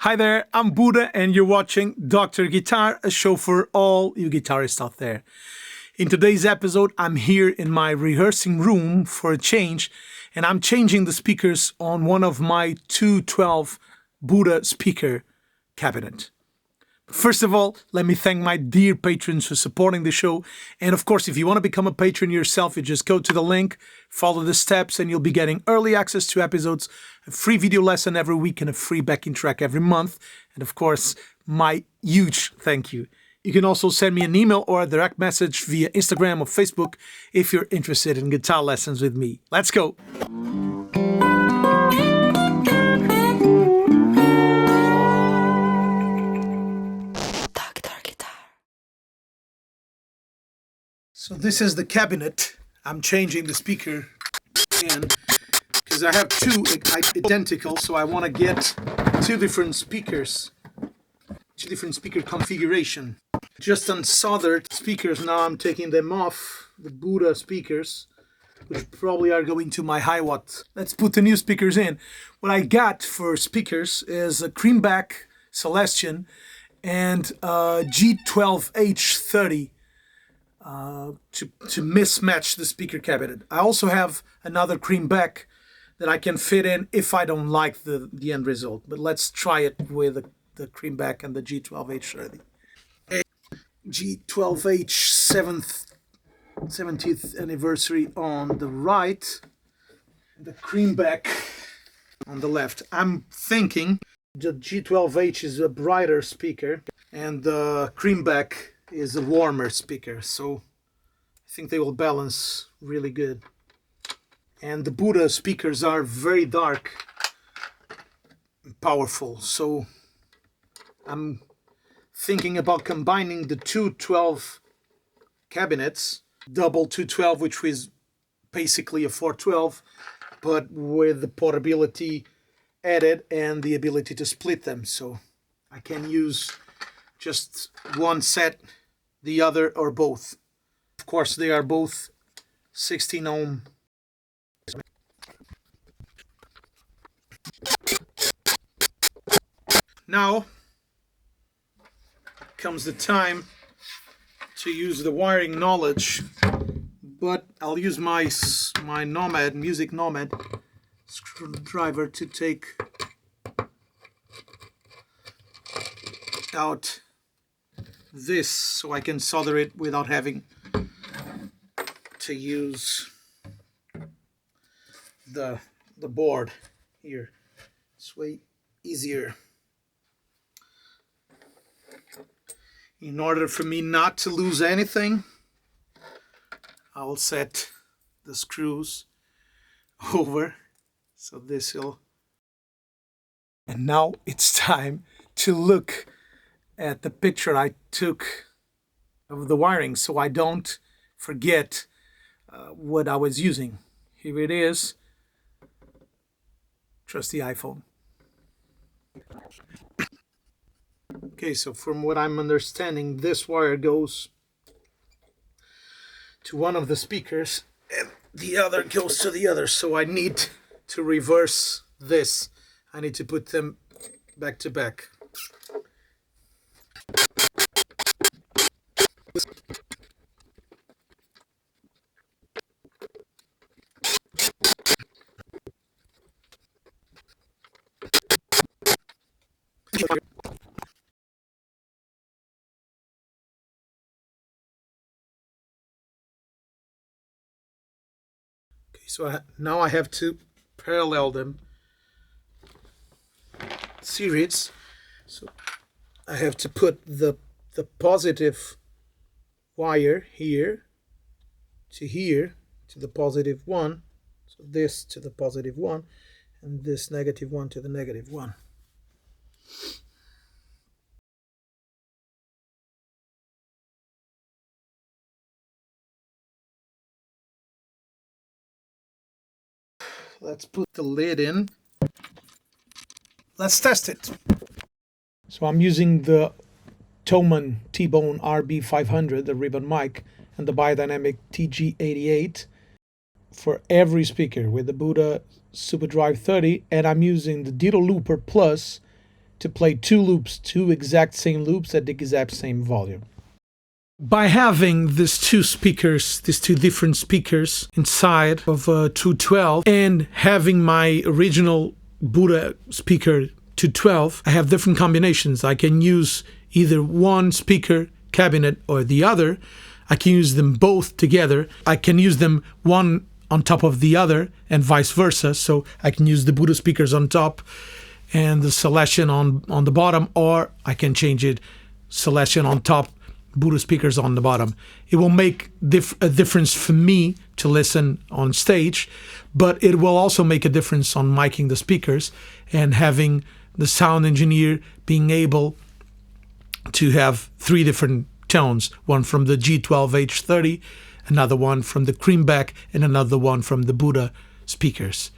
Hi there, I'm Budda and you're watching Dr. Guitar, a show for all you guitarists out there. In today's episode, I'm here in my rehearsing room for a change, and I'm changing the speakers on one of my 212 Budda speaker cabinet. First of all, let me thank my dear patrons for supporting the show. And of course, if you want to become a patron yourself, you just go to the link, follow the steps, and you'll be getting early access to episodes, a free video lesson every week, and a free backing track every month. And of course, my huge thank you. You can also send me an email or a direct message via Instagram or Facebook if you're interested in guitar lessons with me. Let's go! So this is the cabinet. I'm changing the speaker, and because I have two identical, so I want to get two different speakers, two different speaker configuration. Just unsoldered speakers. Now I'm taking them off, the Budda speakers, which probably are going to my high watt. Let's put the new speakers in. What I got for speakers is a Creamback Celestion and a G12H30. To mismatch the speaker cabinet. I also have another Creamback that I can fit in if I don't like the end result. But let's try it with the Creamback and the G12H30. G12H 70th anniversary on the right, the Creamback on the left. I'm thinking the G12H is a brighter speaker and the Creamback is a warmer speaker, so I think they will balance really good. And the Budda speakers are very dark and powerful, so I'm thinking about combining the 212 cabinets, double 212, which is basically a 412, but with the portability added and the ability to split them, so I can use just one set, the other, or both. Of course, they are both 16 ohm. Now comes the time to use the wiring knowledge, but I'll use my Nomad, Music Nomad screwdriver to take out this so I can solder it without having to use the board here. It's way easier. In order for me not to lose anything, I'll set the screws over so this will. And now it's time to look at the picture I took of the wiring so I don't forget what I was using. Here it is. Trust the iPhone. Okay, so from what I'm understanding, this wire goes to one of the speakers and the other goes to the other, so I need to reverse this. I need to put them back to back. Okay, so now I have to parallel them series. So I have to put the positive wire here to the positive one, so this to the positive one, and this negative one to the negative one. Let's put the lid in. Let's test it. So I'm using the Thomann T-Bone RB500, the ribbon mic, and the Biodynamic TG88 for every speaker with the Budda Superdrive 30, and I'm using the Ditto Looper Plus to play two exact same loops at the exact same volume. By having these two different speakers inside of a 212 and having my original Budda speaker 212, I have different combinations. I can use either one speaker cabinet or the other. I can use them both together. I can use them one on top of the other and vice versa. So I can use the Budda speakers on top and the Celestion on the bottom, or I can change it Celestion on top, Budda speakers on the bottom. It will make a difference for me to listen on stage, but it will also make a difference on miking the speakers and having the sound engineer being able to have three different tones, one from the G12H30, another one from the Creamback, and another one from the Budda speakers.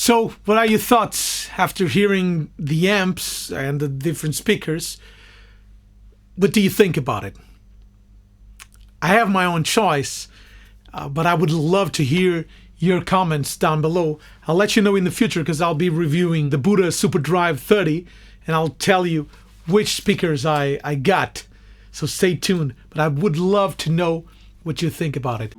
So, what are your thoughts after hearing the amps and the different speakers? What do you think about it? I have my own choice, but I would love to hear your comments down below. I'll let you know in the future because I'll be reviewing the Budda SuperDrive 30 and I'll tell you which speakers I got. So stay tuned, but I would love to know what you think about it.